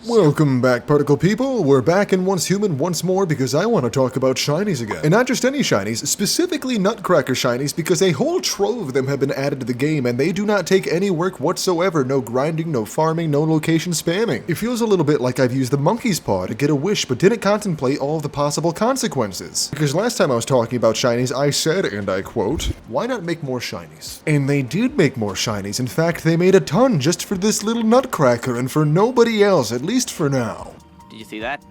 Welcome back, Particle People. We're back in Once Human once more because I want to talk about shinies again. And not just any shinies, specifically Nutcracker shinies, because a whole trove of them have been added to the game and they do not take any work whatsoever. No grinding, no farming, no location spamming. It feels a little bit like I've used the monkey's paw to get a wish but didn't contemplate all of the possible consequences. Because last time I was talking about shinies, I said, and I quote, why not make more shinies? And they did make more shinies. In fact, they made a ton just for this little Nutcracker and for nobody else, at least for now. Did you see that?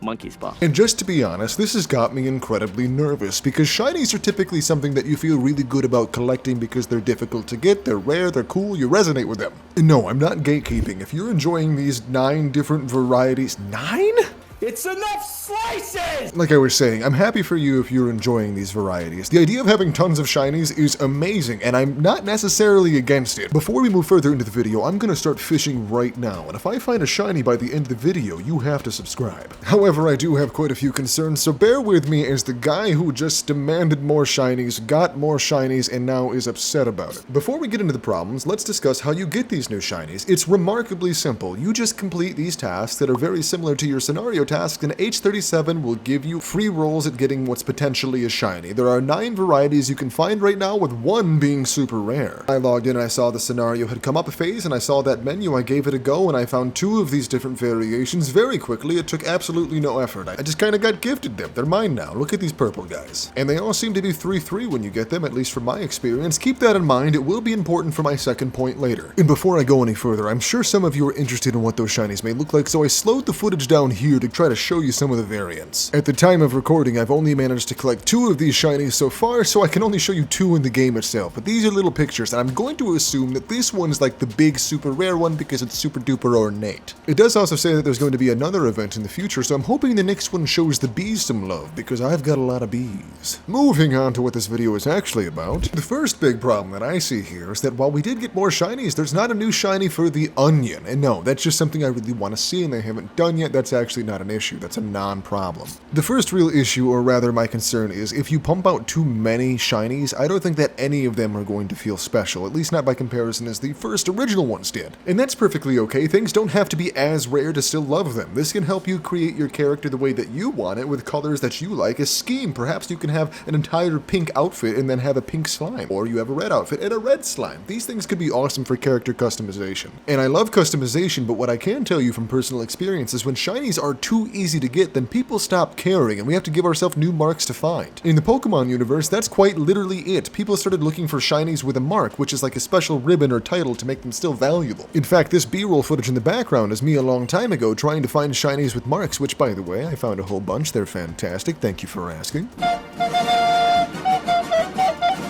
Monkey's paw. And just to be honest, this has got me incredibly nervous because shinies are typically something that you feel really good about collecting because they're difficult to get, they're rare, they're cool, you resonate with them. And no, I'm not gatekeeping. If you're enjoying these 9 different varieties, 9? It's enough slices! Like I was saying, I'm happy for you if you're enjoying these varieties. The idea of having tons of shinies is amazing, and I'm not necessarily against it. Before we move further into the video, I'm gonna start fishing right now, and if I find a shiny by the end of the video, you have to subscribe. However, I do have quite a few concerns, so bear with me as the guy who just demanded more shinies, got more shinies, and now is upset about it. Before we get into the problems, let's discuss how you get these new shinies. It's remarkably simple. You just complete these tasks that are very similar to your scenario tasks, and H37 will give you free rolls at getting what's potentially a shiny. There are 9 varieties you can find right now, with 1 being super rare. I logged in and I saw the scenario had come up a phase, and I saw that menu, I gave it a go, and I found 2 of these different variations very quickly. It took absolutely no effort. I just kind of got gifted them. They're mine now. Look at these purple guys. And they all seem to be 3-3 when you get them, at least from my experience. Keep that in mind. It will be important for my second point later. And before I go any further, I'm sure some of you are interested in what those shinies may look like, so I slowed the footage down here to try to show you some of the variants. At the time of recording, I've only managed to collect 2 of these shinies so far, so I can only show you 2 in the game itself, but these are little pictures, and I'm going to assume that this one's like the big super rare one because it's super duper ornate. It does also say that there's going to be another event in the future, so I'm hoping the next one shows the bees some love, because I've got a lot of bees. Moving on to what this video is actually about, the first big problem that I see here is that while we did get more shinies, there's not a new shiny for the onion, and no, that's just something I really want to see and they haven't done yet. That's actually not an issue. That's a non-problem. The first real issue, or rather my concern, is if you pump out too many shinies, I don't think that any of them are going to feel special, at least not by comparison as the first original ones did. And that's perfectly okay. Things don't have to be as rare to still love them. This can help you create your character the way that you want it, with colors that you like. A scheme, perhaps you can have an entire pink outfit and then have a pink slime, or you have a red outfit and a red slime. These things could be awesome for character customization. And I love customization, but what I can tell you from personal experience is when shinies are too easy to get, then people stop caring and we have to give ourselves new marks to find. In the Pokemon universe, that's quite literally it. People started looking for shinies with a mark, which is like a special ribbon or title to make them still valuable. In fact, this B-roll footage in the background is me a long time ago trying to find shinies with marks, which, by the way, I found a whole bunch. They're fantastic. Thank you for asking.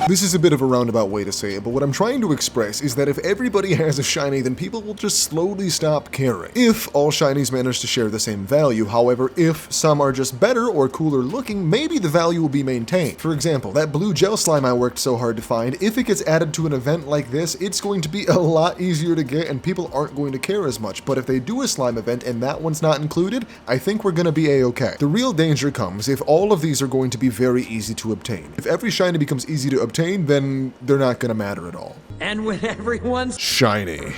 This is a bit of a roundabout way to say it, but what I'm trying to express is that if everybody has a shiny, then people will just slowly stop caring. If all shinies manage to share the same value, however, if some are just better or cooler looking, maybe the value will be maintained. For example, that blue gel slime I worked so hard to find, if it gets added to an event like this, it's going to be a lot easier to get and people aren't going to care as much. But if they do a slime event and that one's not included, I think we're gonna be a-okay. The real danger comes if all of these are going to be very easy to obtain. If every shiny becomes easy to obtain, then they're not gonna matter at all. And when everyone's shiny.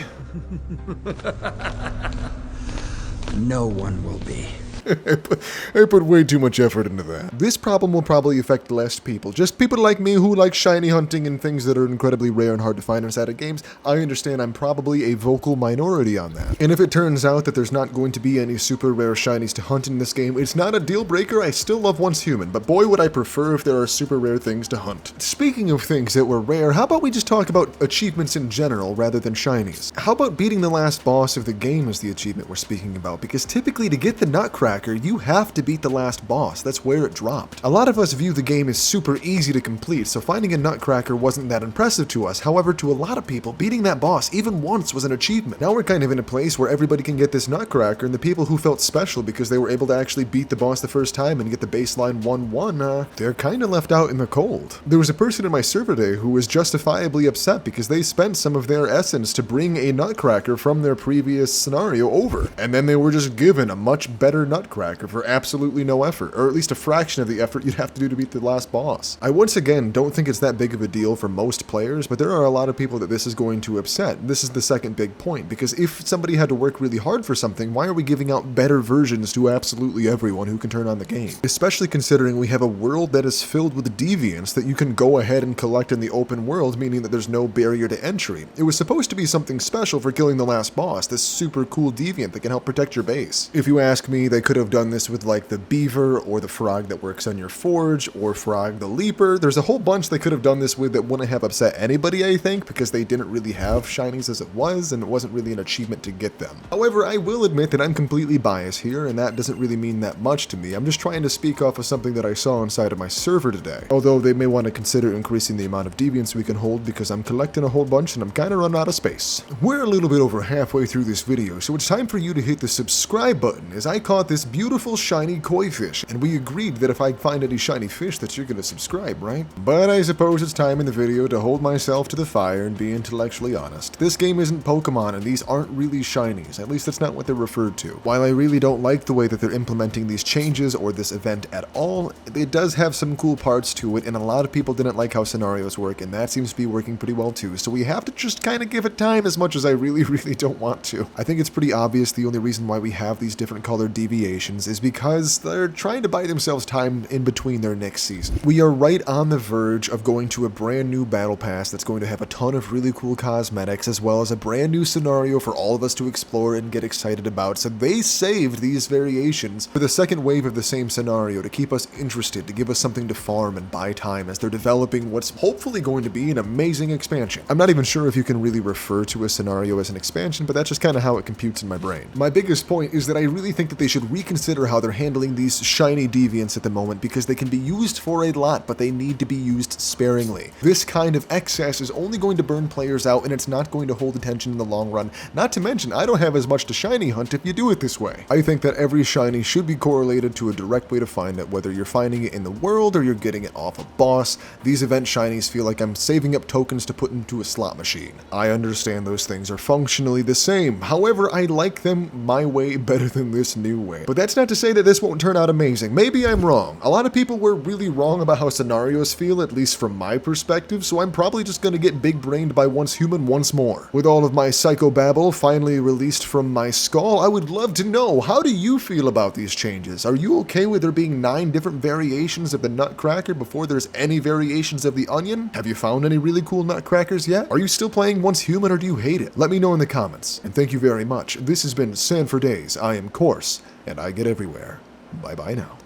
no one will be. I put way too much effort into that. This problem will probably affect less people. Just people like me who like shiny hunting and things that are incredibly rare and hard to find inside of games. I understand I'm probably a vocal minority on that. And if it turns out that there's not going to be any super rare shinies to hunt in this game, it's not a deal breaker. I still love Once Human, but boy would I prefer if there are super rare things to hunt. Speaking of things that were rare, how about we just talk about achievements in general rather than shinies? How about beating the last boss of the game is the achievement we're speaking about? Because typically to get the Nutcracker, you have to beat the last boss. That's where it dropped. A lot of us view the game as super easy to complete, so finding a Nutcracker wasn't that impressive to us. However, to a lot of people, beating that boss even once was an achievement. Now we're kind of in a place where everybody can get this Nutcracker, and the people who felt special because they were able to actually beat the boss the first time and get the baseline 1-1, they're kind of left out in the cold. There was a person in my server today who was justifiably upset because they spent some of their essence to bring a Nutcracker from their previous scenario over, and then they were just given a much better Nutcracker Nutcracker for absolutely no effort, or at least a fraction of the effort you'd have to do to beat the last boss. I once again don't think it's that big of a deal for most players, but there are a lot of people that this is going to upset. This is the second big point, because if somebody had to work really hard for something, why are we giving out better versions to absolutely everyone who can turn on the game? Especially considering we have a world that is filled with deviants that you can go ahead and collect in the open world, meaning that there's no barrier to entry. It was supposed to be something special for killing the last boss, this super cool deviant that can help protect your base. If you ask me, they could have done this with like the beaver or the frog that works on your forge or frog the leaper. There's a whole bunch they could have done this with that wouldn't have upset anybody, I think, because they didn't really have shinies as it was, and it wasn't really an achievement to get them. However, I will admit that I'm completely biased here, and that doesn't really mean that much to me. I'm just trying to speak off of something that I saw inside of my server today. Although they may want to consider increasing the amount of deviants we can hold, because I'm collecting a whole bunch and I'm kind of running out of space. We're a little bit over halfway through this video, so it's time for you to hit the subscribe button, as I caught this beautiful shiny koi fish, and we agreed that if I find any shiny fish that you're gonna subscribe, right? But I suppose it's time in the video to hold myself to the fire and be intellectually honest. This game isn't Pokemon, and these aren't really shinies, at least that's not what they're referred to. While I really don't like the way that they're implementing these changes or this event at all, it does have some cool parts to it, and a lot of people didn't like how scenarios work, and that seems to be working pretty well too, so we have to just kind of give it time, as much as I really don't want to. I think it's pretty obvious the only reason why we have these different colored deviations is because they're trying to buy themselves time in between their next season. We are right on the verge of going to a brand new battle pass that's going to have a ton of really cool cosmetics, as well as a brand new scenario for all of us to explore and get excited about, so they saved these variations for the second wave of the same scenario to keep us interested, to give us something to farm and buy time as they're developing what's hopefully going to be an amazing expansion. I'm not even sure if you can really refer to a scenario as an expansion, but that's just kind of how it computes in my brain. My biggest point is that I really think that they should reconsider how they're handling these shiny deviants at the moment, because they can be used for a lot, but they need to be used sparingly. This kind of excess is only going to burn players out, and it's not going to hold attention in the long run. Not to mention, I don't have as much to shiny hunt if you do it this way. I think that every shiny should be correlated to a direct way to find it, whether you're finding it in the world or you're getting it off a boss. These event shinies feel like I'm saving up tokens to put into a slot machine. I understand those things are functionally the same. However, I like them my way better than this new way. But that's not to say that this won't turn out amazing. Maybe I'm wrong. A lot of people were really wrong about how scenarios feel, at least from my perspective, so I'm probably just gonna get big-brained by Once Human once more. With all of my psychobabble finally released from my skull, I would love to know, how do you feel about these changes? Are you okay with there being 9 different variations of the Nutcracker before there's any variations of the onion? Have you found any really cool Nutcrackers yet? Are you still playing Once Human, or do you hate it? Let me know in the comments. And thank you very much. This has been San for Days. I am Course, and I get everywhere. Bye-bye now.